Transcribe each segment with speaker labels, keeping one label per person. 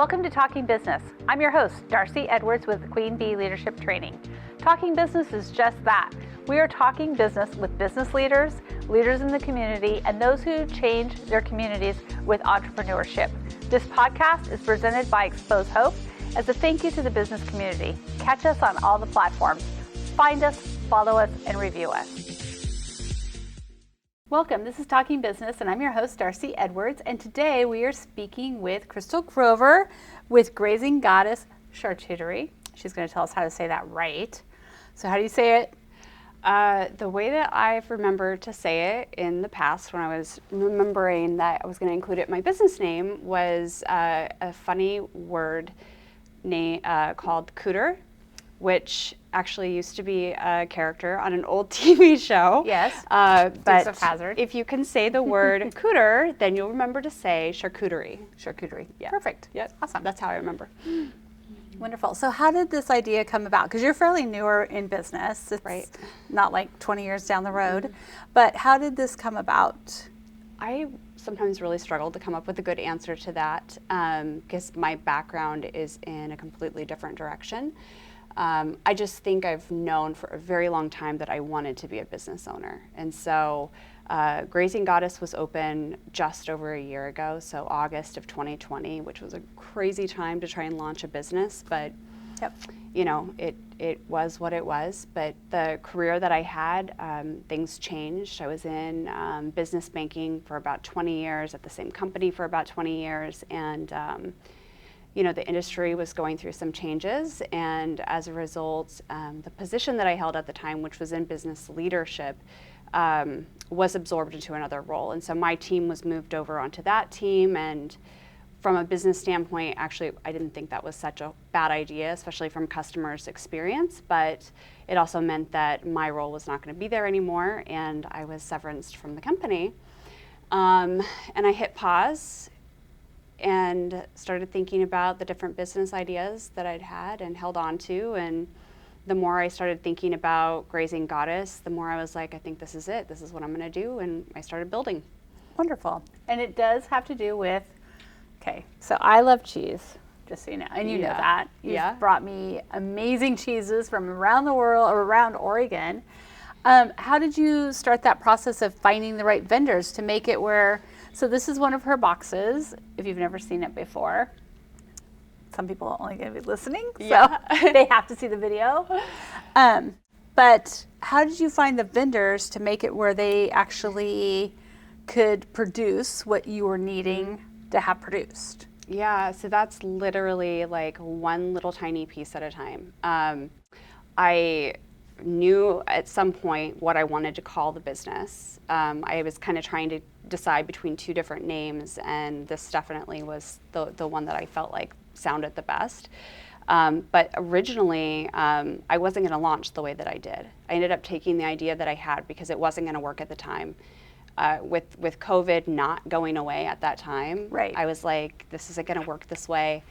Speaker 1: Welcome to Talking Business. I'm your host, Darcey Edwards with Queen Bee Leadership Training. Talking Business is just that. We are talking business with business leaders, leaders in the community, and those who change their communities with entrepreneurship. This podcast is presented by Xpose Hope as a thank you to the business community. Catch us on all the platforms. Find us, follow us, and review us. Welcome, this is Talking Business, and I'm your host, Darcey Edwards, and today we are speaking with Crystal Grover with Grazing Goddess Charcuterie. She's going to tell us how to say that right. So how do you say it?
Speaker 2: The way that I've remembered to say it in the past when I was remembering that I was going to include it in my business name was a funny word name called cooter, which actually used to be a character on an old TV show.
Speaker 1: Yes,
Speaker 2: but
Speaker 1: of Hazzard.
Speaker 2: If you can say the word cooter, then you'll remember to say charcuterie.
Speaker 1: Charcuterie.
Speaker 2: Yeah.
Speaker 1: Perfect.
Speaker 2: Yep.
Speaker 1: Awesome.
Speaker 2: That's how I remember.
Speaker 1: Wonderful. So how did this idea come about? Because you're fairly newer in business. It's
Speaker 2: right.
Speaker 1: Not like 20 years down the road. But how did this come about?
Speaker 2: I sometimes really struggle to come up with a good answer to that because my background is in a completely different direction. I just think I've known for a very long time that I wanted to be a business owner. And so Grazing Goddess was open just over a year ago, so August of 2020, which was a crazy time to try and launch a business. But, you know, it was what it was. But the career that I had, things changed. I was in business banking for about 20 years, at the same company for about 20 years. And you know, the industry was going through some changes, and as a result, the position that I held at the time, which was in business leadership, was absorbed into another role. And so my team was moved over onto that team, and from a business standpoint, actually, I didn't think that was such a bad idea, especially from customers' experience, but it also meant that my role was not going to be there anymore, and I was severanced from the company. And I hit pause and started thinking about the different business ideas that I'd had and held on to. And the more I started thinking about Grazing Goddess, the more I was like, I think this is it. This is what I'm going to do. And I started building.
Speaker 1: Wonderful. And it does have to do with, okay, so I love cheese, just so you know. And you know that. You've brought me amazing cheeses from around the world, or around Oregon. How did you start that process of finding the right vendors to make it where, so this is one of her boxes, if you've never seen it before. Some people are only going to be listening, so they have to see the video. But how did you find the vendors to make it where they actually could produce what you were needing to have produced?
Speaker 2: Yeah, so that's literally like one little tiny piece at a time. I knew at some point what I wanted to call the business. I was kind of trying to decide between two different names, and this definitely was the one that I felt like sounded the best. But originally, I wasn't going to launch the way that I did. I ended up taking the idea that I had because it wasn't going to work at the time. With COVID not going away at that time,
Speaker 1: right.
Speaker 2: I was like, this isn't going to work this way.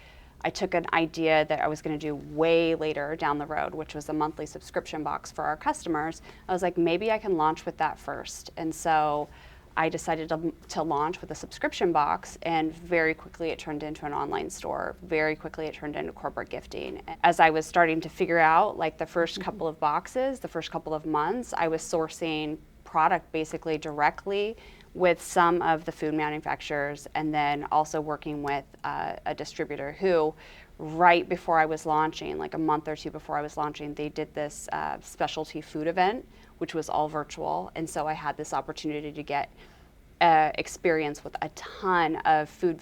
Speaker 2: I took an idea that I was going to do way later down the road, which was a monthly subscription box for our customers. I was like, maybe I can launch with that first. And so I decided to launch with a subscription box, and very quickly it turned into an online store. Very quickly it turned into corporate gifting. As I was starting to figure out, like, the first couple of boxes, the first couple of months, I was sourcing product basically directly with some of the food manufacturers, and then also working with a distributor who, right before I was launching, like a month or two before I was launching, they did this specialty food event, which was all virtual. And so I had this opportunity to get experience with a ton of food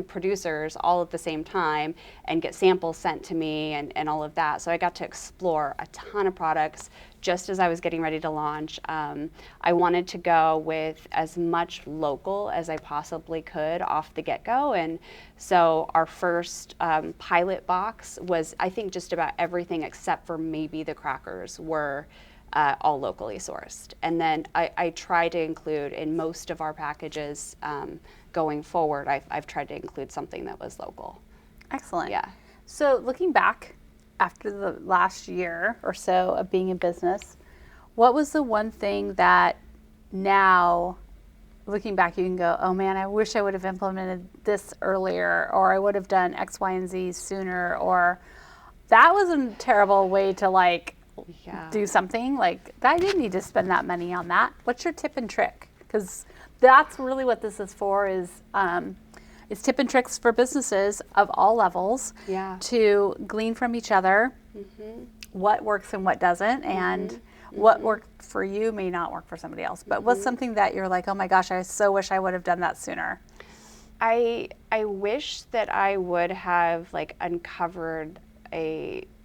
Speaker 2: producers all at the same time, and get samples sent to me and all of that. So I got to explore a ton of products just as I was getting ready to launch. I wanted to go with as much local as I possibly could off the get-go. And so our first pilot box was, I think, just about everything except for maybe the crackers were all locally sourced. And then I try to include in most of our packages going forward, I've tried to include something that was local.
Speaker 1: Excellent.
Speaker 2: Yeah.
Speaker 1: So looking back after the last year or so of being in business, what was the one thing that now looking back, you can go, oh man, I wish I would have implemented this earlier, or I would have done X, Y, and Z sooner, or that was a terrible way to like do something. Like, I didn't need to spend that money on that. What's your tip and trick? Because that's really what this is for, is it's tip and tricks for businesses of all levels to glean from each other what works and what doesn't, and what worked for you may not work for somebody else. But what's something that you're like, oh my gosh, I so wish I would have done that sooner?
Speaker 2: I wish that I would have like uncovered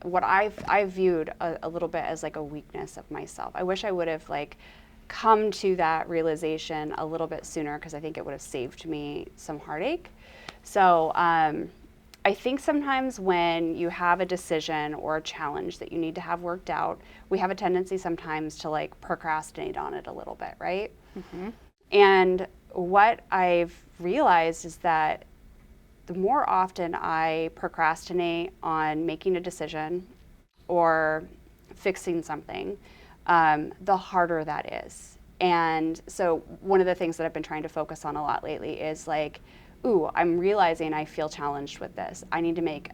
Speaker 2: what I viewed a little bit as like a weakness of myself. I wish I would have like come to that realization a little bit sooner, because I think it would have saved me some heartache. So I think sometimes when you have a decision or a challenge that you need to have worked out, we have a tendency sometimes to like procrastinate on it a little bit, right? And what I've realized is that the more often I procrastinate on making a decision or fixing something, the harder that is. And so one of the things that I've been trying to focus on a lot lately is like, ooh, I'm realizing I feel challenged with this. I need to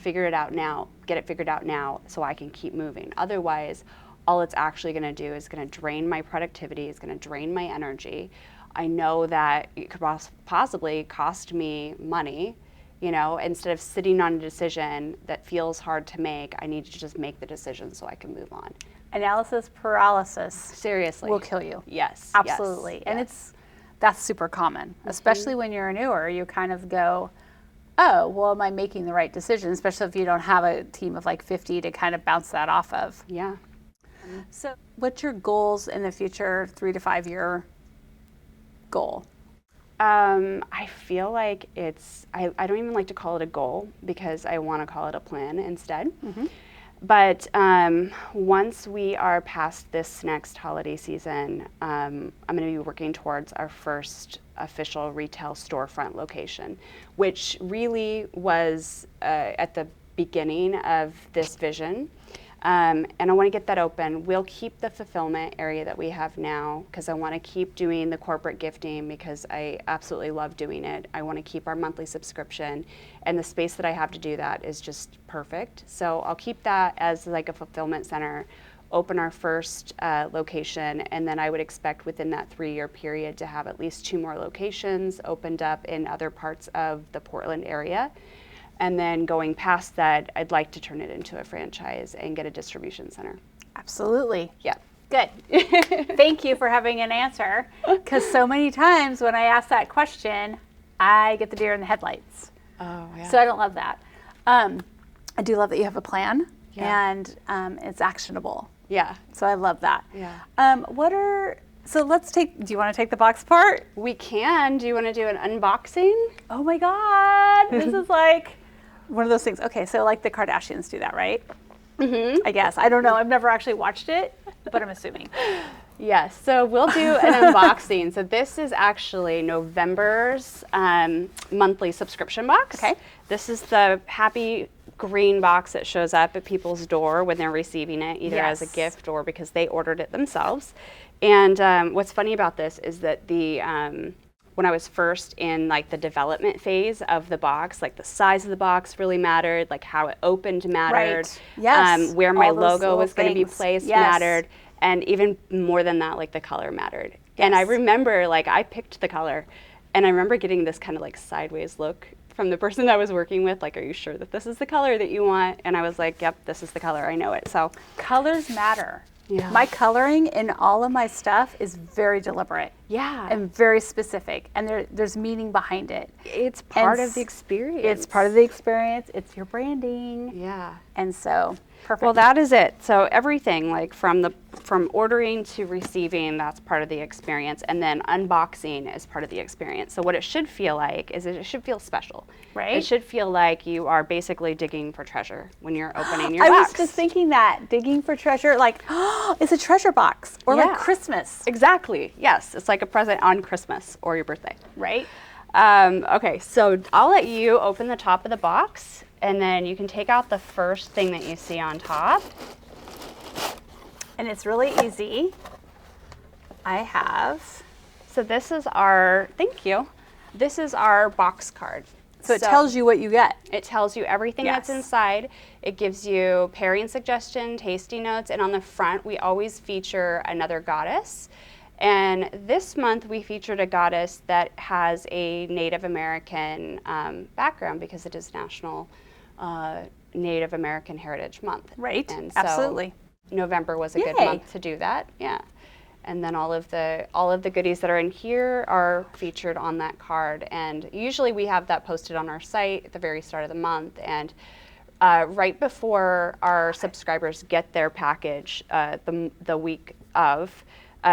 Speaker 2: figure it out now, get it figured out now so I can keep moving. Otherwise, all it's actually gonna do is gonna drain my productivity, it's gonna drain my energy. I know that it could possibly cost me money. You know, instead of sitting on a decision that feels hard to make, I need to just make the decision so I can move on.
Speaker 1: Analysis paralysis.
Speaker 2: Seriously.
Speaker 1: Will kill you.
Speaker 2: Yes.
Speaker 1: Absolutely.
Speaker 2: Yes,
Speaker 1: and that's super common, especially when you're newer. You kind of go, oh, well, am I making the right decision? Especially if you don't have a team of like 50 to kind of bounce that off of.
Speaker 2: Yeah.
Speaker 1: So what's your goals in the future, 3 to 5 year goal?
Speaker 2: I feel like I don't even like to call it a goal, because I want to call it a plan instead. But once we are past this next holiday season, I'm going to be working towards our first official retail storefront location, which really was at the beginning of this vision. And I want to get that open. We'll keep the fulfillment area that we have now, because I want to keep doing the corporate gifting, because I absolutely love doing it. I want to keep our monthly subscription, and the space that I have to do that is just perfect. So I'll keep that as like a fulfillment center, open our first location, and then I would expect within that 3-year period to have at least 2 more locations opened up in other parts of the Portland area. And then going past that, I'd like to turn it into a franchise and get a distribution center.
Speaker 1: Absolutely.
Speaker 2: Yeah.
Speaker 1: Good. Thank you for having an answer, because so many times when I ask that question, I get the deer in the headlights.
Speaker 2: Oh, yeah.
Speaker 1: So I don't love that. I do love that you have a plan, and it's actionable.
Speaker 2: Yeah.
Speaker 1: So I love that.
Speaker 2: Yeah.
Speaker 1: So do you want to take the box apart?
Speaker 2: We can. Do you want to do an unboxing?
Speaker 1: Oh my God. This is like one of those things. Okay, so like the Kardashians do that, right? I guess. I don't know. I've never actually watched it, but I'm assuming.
Speaker 2: Yes. So we'll do an unboxing. So this is actually November's monthly subscription box.
Speaker 1: Okay.
Speaker 2: This is the happy green box that shows up at people's door when they're receiving it, either as a gift or because they ordered it themselves. And what's funny about this is that when I was first in like the development phase of the box, like the size of the box really mattered, like how it opened mattered,
Speaker 1: right. Yes.
Speaker 2: Where my logo was going to be placed mattered, and even more than that, like the color mattered. Yes. And I remember like I picked the color, and I remember getting this kind of like sideways look from the person that I was working with, like, are you sure that this is the color that you want? And I was like, yep, this is the color, I know it. So
Speaker 1: colors matter.
Speaker 2: Yeah.
Speaker 1: My coloring in all of my stuff is very deliberate.
Speaker 2: Yeah.
Speaker 1: And very specific. And there's meaning behind it.
Speaker 2: It's part of the experience.
Speaker 1: It's part of the experience. It's your branding.
Speaker 2: Yeah.
Speaker 1: And so, perfect.
Speaker 2: Well, that is it. So everything, like from ordering to receiving, that's part of the experience. And then unboxing is part of the experience. So what it should feel like is it should feel special.
Speaker 1: Right.
Speaker 2: It should feel like you are basically digging for treasure when you're opening your
Speaker 1: box. I was
Speaker 2: box.
Speaker 1: just thinking that, digging for treasure, like, oh, it's a treasure box. Or like Christmas.
Speaker 2: Exactly. Yes. It's like a present on Christmas or your birthday.
Speaker 1: Right.
Speaker 2: Okay, so I'll let you open the top of the box, and then you can take out the first thing that you see on top.
Speaker 1: And it's really easy.
Speaker 2: So this is our, thank you. This is our box card.
Speaker 1: So it tells you what you get.
Speaker 2: It tells you everything that's inside. It gives you pairing suggestion, tasting notes, and on the front we always feature another goddess. And this month we featured a goddess that has a Native American background because it is National Native American Heritage Month.
Speaker 1: Right,
Speaker 2: and so
Speaker 1: absolutely.
Speaker 2: November was a good month to do that, yeah. And then all of the goodies that are in here are featured on that card. And usually we have that posted on our site at the very start of the month. And right before our subscribers get their package the week of,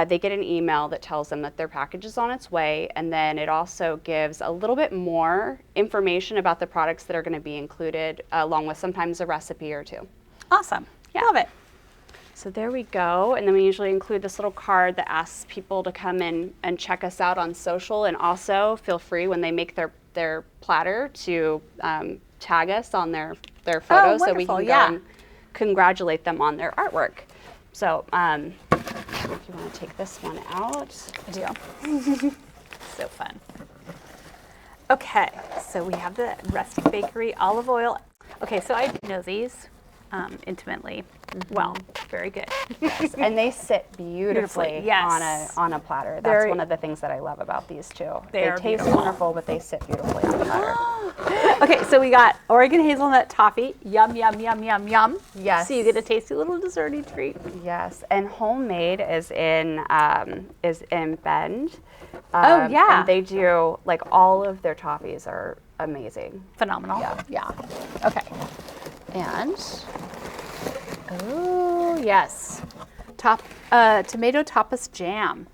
Speaker 2: they get an email that tells them that their package is on its way. And then it also gives a little bit more information about the products that are going to be included, along with sometimes a recipe or two.
Speaker 1: Awesome. Yeah. Love it.
Speaker 2: So there we go. And then we usually include this little card that asks people to come in and check us out on social. And also feel free when they make their platter to tag us on their photos so we can go and congratulate them on their artwork. So if you want to take this one out.
Speaker 1: I do. So fun. Okay, so we have the Rustic Bakery olive oil. Okay, so I know these intimately. Well, very good.
Speaker 2: Yes, and they sit beautifully on a platter. That's one of the things that I love about these two. They taste wonderful, but they sit beautifully on the platter.
Speaker 1: Okay, so we got Oregon hazelnut toffee. Yum, yum, yum, yum, yum.
Speaker 2: Yes.
Speaker 1: So you get a tasty little desserty treat.
Speaker 2: Yes, and homemade is in Bend. And they do, like, all of their toffees are amazing.
Speaker 1: Phenomenal. Yeah. Okay. And oh yes, tomato tapas jam.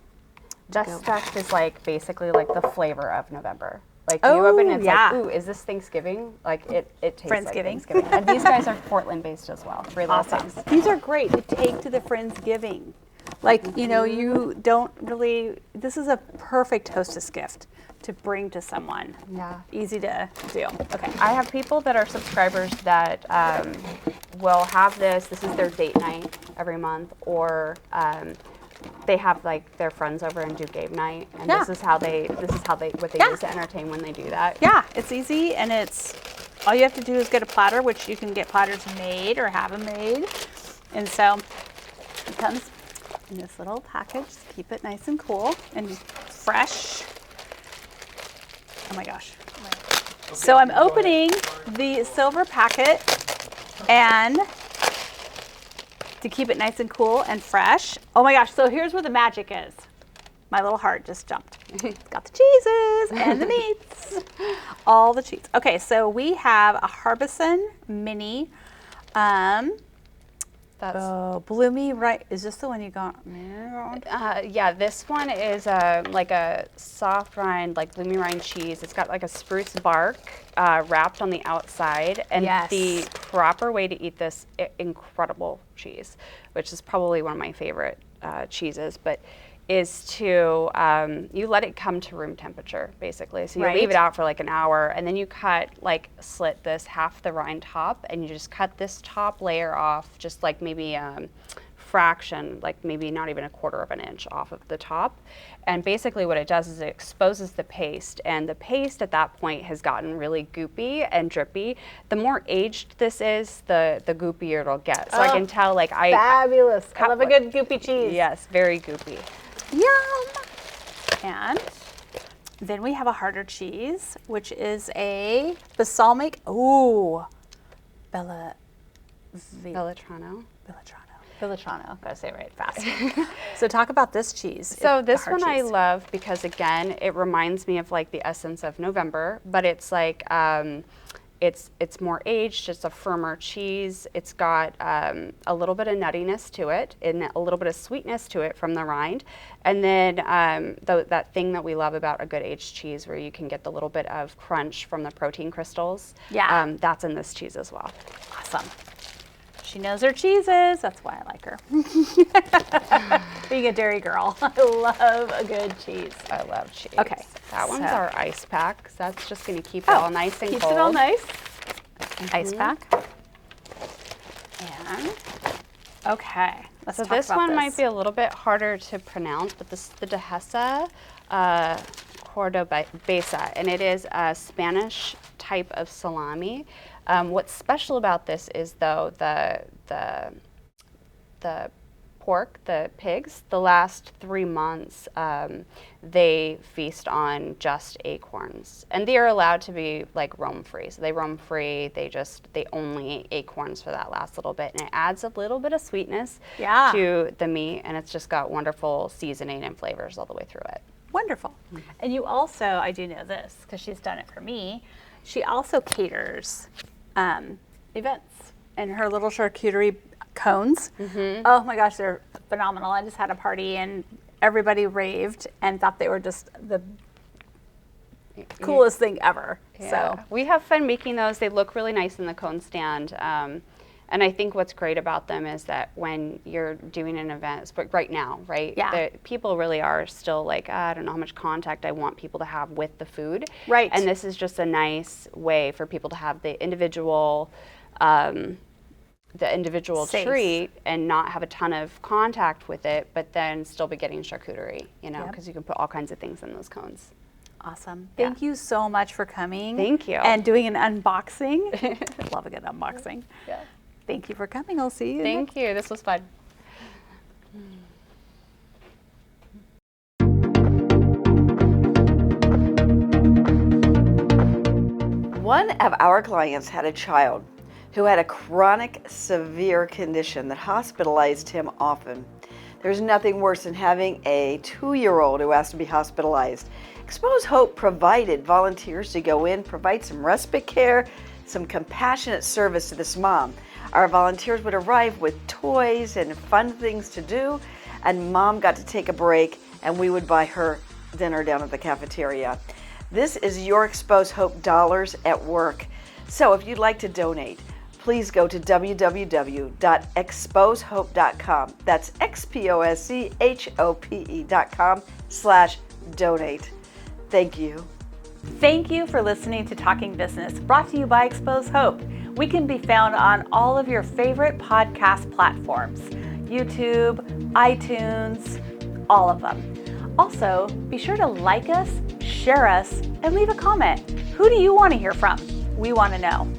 Speaker 2: This stuff is like basically like the flavor of November. Like you open it, it's like, ooh, is this Thanksgiving? Like it tastes like Thanksgiving. And these guys are Portland based as well.
Speaker 1: Awesome. These are great to take to the Friendsgiving. Like, you know, you don't really, this is a perfect hostess gift to bring to someone.
Speaker 2: Yeah.
Speaker 1: Easy to do. Okay.
Speaker 2: I have people that are subscribers that will have this. This is their date night every month, or they have like their friends over and do game night, and this is how they what they use to entertain when they do that.
Speaker 1: Yeah, it's easy, and it's all you have to do is get a platter, which you can get platters made or have them made, and so it comes in this little package. Keep it nice and cool and fresh. Oh my gosh. Okay, so I'm opening the silver packet, and to keep it nice and cool and fresh. Oh my gosh, so here's where the magic is. My little heart just jumped. It's got the cheeses and the meats, all the cheese. Okay, so we have a Harbison Mini. Bloomy, right? Is this the one you got?
Speaker 2: Yeah, this one is like a soft rind, like bloomy rind cheese. It's got like a spruce bark wrapped on the outside, and the proper way to eat this incredible cheese, which is probably one of my favorite cheeses, but is to, you let it come to room temperature, basically. So you leave it out for like an hour, and then you slit this half the rind top, and you just cut this top layer off, just like maybe fraction, like maybe not even 1/4 of an inch off of the top. And basically what it does is it exposes the paste, and the paste at that point has gotten really goopy and drippy. The more aged this is, the goopier it'll get. So I can tell, like,
Speaker 1: fabulous. I love a good goopy cheese.
Speaker 2: Yes, very goopy.
Speaker 1: Yum! And then we have a harder cheese, which is a balsamic, Beltrano. Gotta say it right fast. So talk about this cheese.
Speaker 2: So this one I love because, again, it reminds me of like the essence of November, but it's like it's more aged. It's a firmer cheese. It's got a little bit of nuttiness to it and a little bit of sweetness to it from the rind. And then that thing that we love about a good aged cheese, where you can get the little bit of crunch from the protein crystals.
Speaker 1: Yeah.
Speaker 2: That's in this cheese as well.
Speaker 1: Awesome. She knows her cheeses. That's why I like her. Being a dairy girl, I love a good cheese.
Speaker 2: I love cheese.
Speaker 1: Okay.
Speaker 2: That one's our ice pack. So that's just going to keep it all nice and cold.
Speaker 1: Keeps it all nice. Ice pack. And, okay. Let's
Speaker 2: so
Speaker 1: talk
Speaker 2: this
Speaker 1: about
Speaker 2: one
Speaker 1: this.
Speaker 2: might be a little bit harder to pronounce, but this is the Dehesa Cordobesa, and it is a Spanish type of salami. What's special about this is, though, the pork, the pigs, the last 3 months, they feast on just acorns, and they are allowed to be like roam free. So they roam free. They only eat acorns for that last little bit, and it adds a little bit of sweetness to the meat, and it's just got wonderful seasoning and flavors all the way through it.
Speaker 1: Wonderful. And you also, I do know this because she's done it for me, she also caters events and her little charcuterie cones. Oh my gosh, they're phenomenal. I just had a party and everybody raved and thought they were just the coolest thing ever.
Speaker 2: Yeah.
Speaker 1: So
Speaker 2: we have fun making those. They look really nice in the cone stand. And I think what's great about them is that when you're doing an event, but right now, right?
Speaker 1: Yeah.
Speaker 2: People really are still like, I don't know how much contact I want people to have with the food.
Speaker 1: Right.
Speaker 2: And this is just a nice way for people to have the individual
Speaker 1: Safe.
Speaker 2: treat and not have a ton of contact with it, but then still be getting charcuterie, because you can put all kinds of things in those cones.
Speaker 1: awesome. Thank you so much for coming.
Speaker 2: Thank you.
Speaker 1: And doing an unboxing. I love a good unboxing.
Speaker 2: Yeah.
Speaker 1: Thank you for coming. I'll see you.
Speaker 2: Thank you. This was fun.
Speaker 3: One of our clients had a child who had a chronic, severe condition that hospitalized him often. There's nothing worse than having a 2-year-old who has to be hospitalized. Xpose Hope provided volunteers to go in, provide some respite care, some compassionate service to this mom. Our volunteers would arrive with toys and fun things to do, and mom got to take a break, and we would buy her dinner down at the cafeteria. This is your Xpose Hope dollars at work. So if you'd like to donate, please go to www.xposehope.com. That's XPOSCHOPE.com/donate. Thank you.
Speaker 1: Thank you for listening to Talking Business, brought to you by Xpose Hope. We can be found on all of your favorite podcast platforms, YouTube, iTunes, all of them. Also, be sure to like us, share us, and leave a comment. Who do you want to hear from? We want to know.